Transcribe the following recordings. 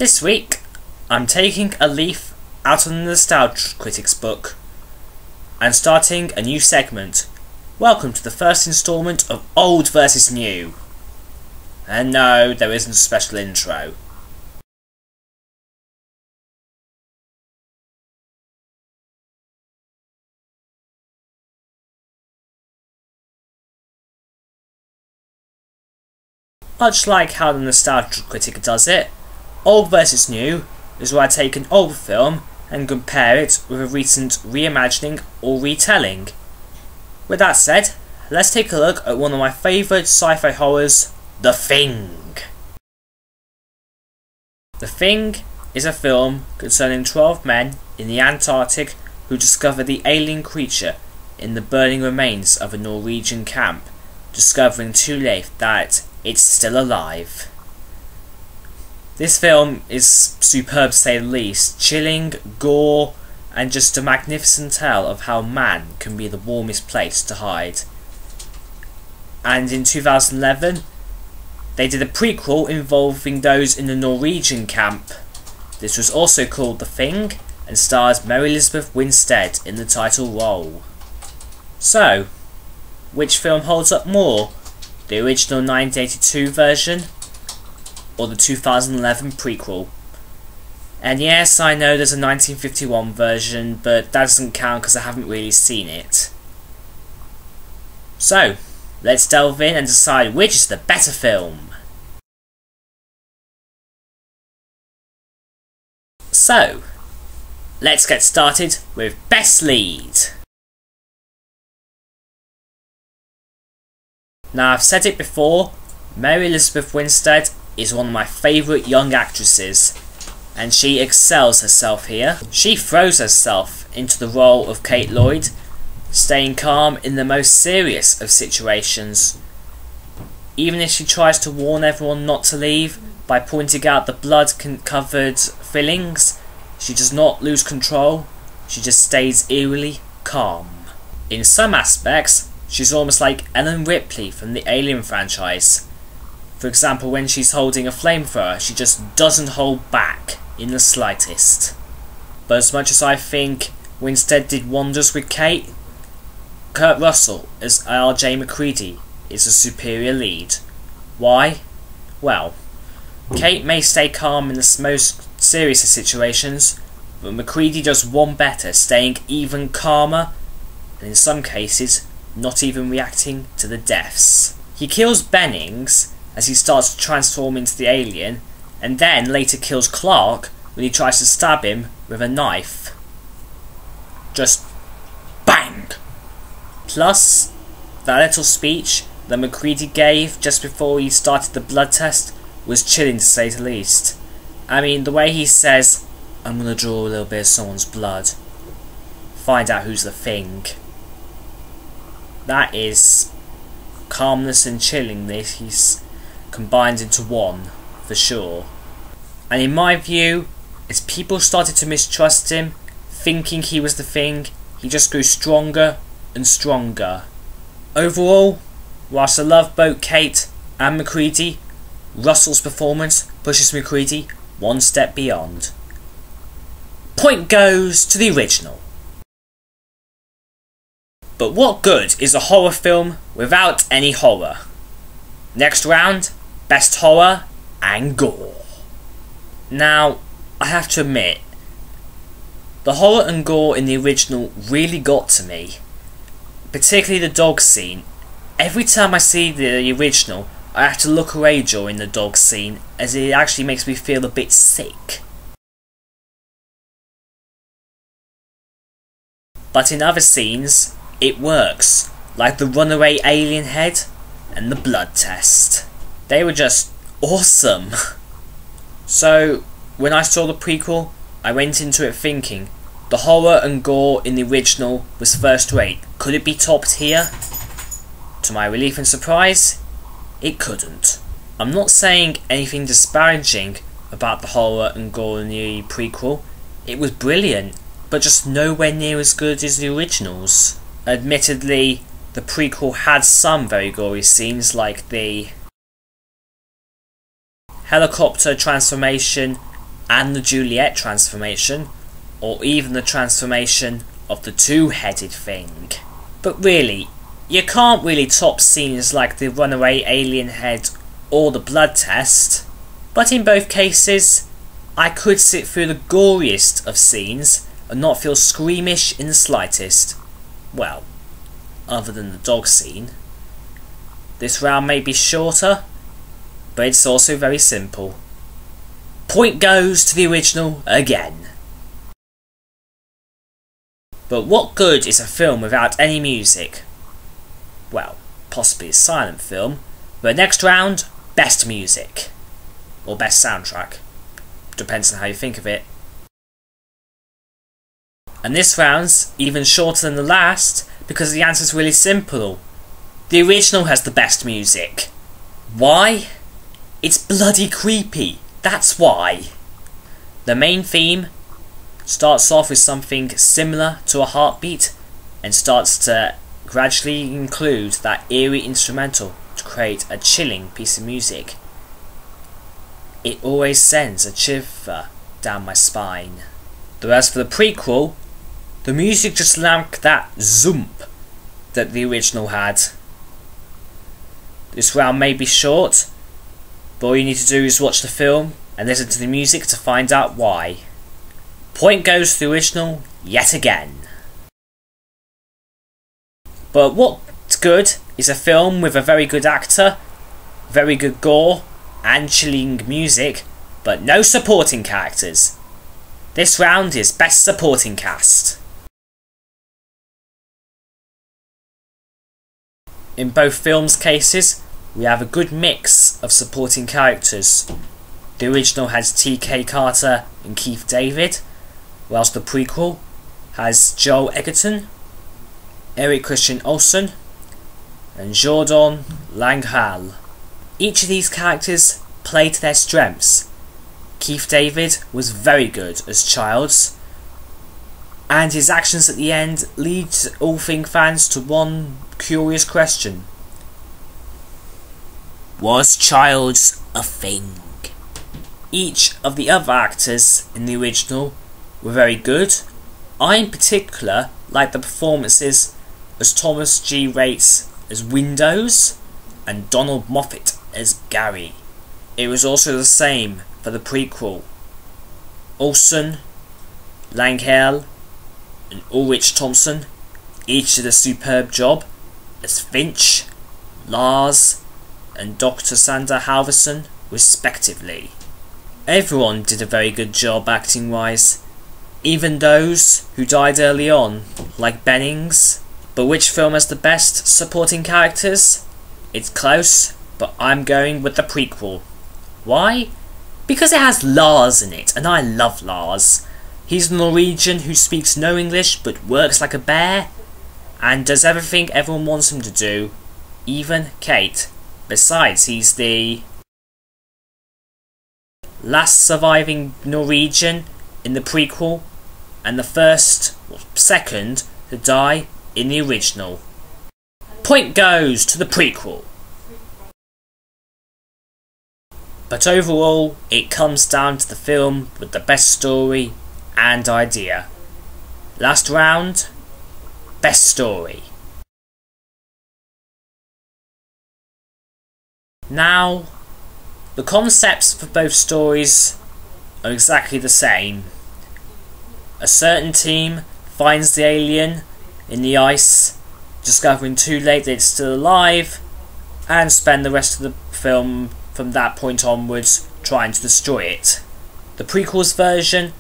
This week, I'm taking a leaf out of the Nostalgia Critic's book and starting a new segment. Welcome to the first instalment of Old vs New. And no, there isn't a special intro. Much like how the Nostalgia Critic does it, Old vs New is where I take an old film and compare it with a recent reimagining or retelling. With that said, let's take a look at one of my favourite sci-fi horrors, The Thing. The Thing is a film concerning 12 men in the Antarctic who discover the alien creature in the burning remains of a Norwegian camp, discovering too late that it's still alive. This film is superb to say the least, chilling, gore, and just a magnificent tale of how man can be the warmest place to hide. And in 2011, they did a prequel involving those in the Norwegian camp. This was also called The Thing and stars Mary Elizabeth Winstead in the title role. So, which film holds up more? The original 1982 version or the 2011 prequel? And yes, I know there's a 1951 version, but that doesn't count because I haven't really seen it. So, let's delve in and decide which is the better film. So, let's get started with Best Lead. Now, I've said it before, Mary Elizabeth Winstead is one of my favourite young actresses, and she excels herself here. She throws herself into the role of Kate Lloyd, staying calm in the most serious of situations. Even if she tries to warn everyone not to leave by pointing out the blood-covered fillings, she does not lose control, she just stays eerily calm. In some aspects, she's almost like Ellen Ripley from the Alien franchise. For example, when she's holding a flamethrower, she just doesn't hold back in the slightest. But as much as I think Winstead did wonders with Kate, Kurt Russell as R.J. MacReady is a superior lead. Why? Well, Kate may stay calm in the most serious of situations, but MacReady does one better, staying even calmer, and in some cases, not even reacting to the deaths. He kills Bennings as he starts to transform into the alien, and then later kills Clark when he tries to stab him with a knife. Just bang! Plus, that little speech that MacReady gave just before he started the blood test was chilling to say the least. I mean, the way he says, "I'm gonna draw a little bit of someone's blood. Find out who's the thing." That is calmness and chillingness he's combined into one, for sure. And in my view, as people started to mistrust him, thinking he was the thing, he just grew stronger and stronger. Overall, whilst I love both Kate and MacReady, Russell's performance pushes MacReady one step beyond. Point goes to the original. But what good is a horror film without any horror? Next round, best horror and gore. Now, I have to admit, the horror and gore in the original really got to me. Particularly the dog scene. Every time I see the original, I have to look away during the dog scene, as it actually makes me feel a bit sick. But in other scenes, it works, like the runaway alien head and the blood test. They were just awesome. So, when I saw the prequel, I went into it thinking, the horror and gore in the original was first rate. Could it be topped here? To my relief and surprise, it couldn't. I'm not saying anything disparaging about the horror and gore in the prequel. It was brilliant, but just nowhere near as good as the originals. Admittedly, the prequel had some very gory scenes, like the helicopter transformation and the Juliet transformation, or even the transformation of the two-headed thing. But really, you can't really top scenes like the runaway alien head or the blood test, but in both cases, I could sit through the goriest of scenes and not feel squeamish in the slightest. Well, other than the dog scene. This round may be shorter, but it's also very simple. Point goes to the original again. But what good is a film without any music? Well, possibly a silent film, but next round, best music. Or best soundtrack. Depends on how you think of it. And this round's even shorter than the last because the answer's really simple. The original has the best music. Why? It's bloody creepy, that's why. The main theme starts off with something similar to a heartbeat and starts to gradually include that eerie instrumental to create a chilling piece of music. It always sends a shiver down my spine. Whereas for the prequel, the music just lacked that zoomp that the original had. This round may be short, but all you need to do is watch the film and listen to the music to find out why. Point goes to the original yet again. But what's good is a film with a very good actor, very good gore, and chilling music, but no supporting characters. This round is Best Supporting Cast. In both films' cases, we have a good mix of supporting characters. The original has T.K. Carter and Keith David, whilst the prequel has Joel Edgerton, Eric Christian Olsen, and Jordan Langhal. Each of these characters play to their strengths. Keith David was very good as Childs, and his actions at the end lead all Thing fans to one curious question. Was Childs a thing? Each of the other actors in the original were very good. I in particular like the performances as Thomas G. Rates as Windows and Donald Moffat as Gary. It was also the same for the prequel. Olsen, Langhale and Ulrich Thompson each did a superb job as Finch, Lars and Dr. Sander Halverson respectively. Everyone did a very good job acting wise, even those who died early on, like Bennings. But which film has the best supporting characters? It's close, but I'm going with the prequel. Why? Because it has Lars in it, and I love Lars. He's a Norwegian who speaks no English but works like a bear, and does everything everyone wants him to do, even Kate. Besides, he's the last surviving Norwegian in the prequel, and the first, or second, to die in the original. Point goes to the prequel. But overall, it comes down to the film with the best story and idea. Last round, best story. Now, the concepts for both stories are exactly the same. A certain team finds the alien in the ice, discovering too late that it's still alive, and spend the rest of the film from that point onwards trying to destroy it. The prequel's version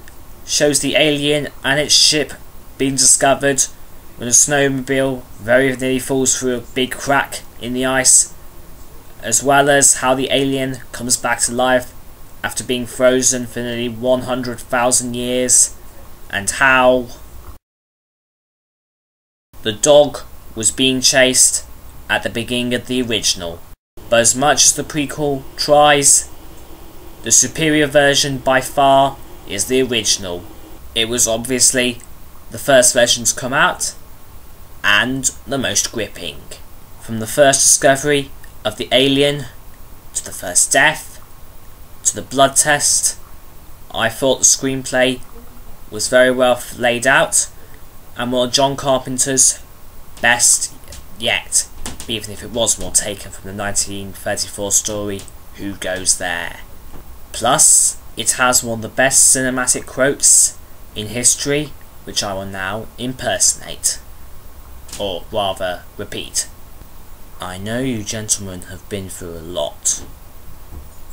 shows the alien and its ship being discovered when a snowmobile very nearly falls through a big crack in the ice, as well as how the alien comes back to life after being frozen for nearly 100,000 years, and how the dog was being chased at the beginning of the original. But as much as the prequel tries, the superior version by far is the original. It was obviously the first version to come out, and the most gripping. From the first discovery of the alien, to the first death, to the blood test, I thought the screenplay was very well laid out and one of John Carpenter's best yet, even if it was more taken from the 1934 story Who Goes There. Plus, it has one of the best cinematic quotes in history, which I will now impersonate, or rather repeat. I know you gentlemen have been through a lot,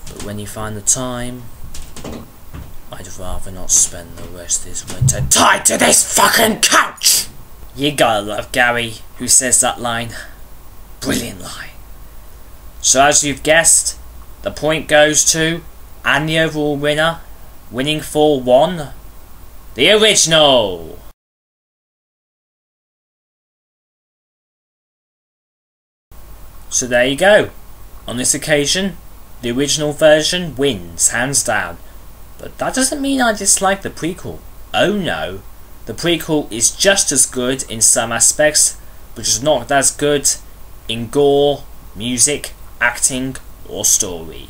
but when you find the time, I'd rather not spend the rest of this winter tied to this fucking couch! You gotta love Gary, who says that line. Brilliant line. So as you've guessed, the point goes to, and the overall winner, winning 4-1, the original! So there you go. On this occasion, the original version wins, hands down. But that doesn't mean I dislike the prequel. Oh no. The prequel is just as good in some aspects, but just not as good in gore, music, acting, or story.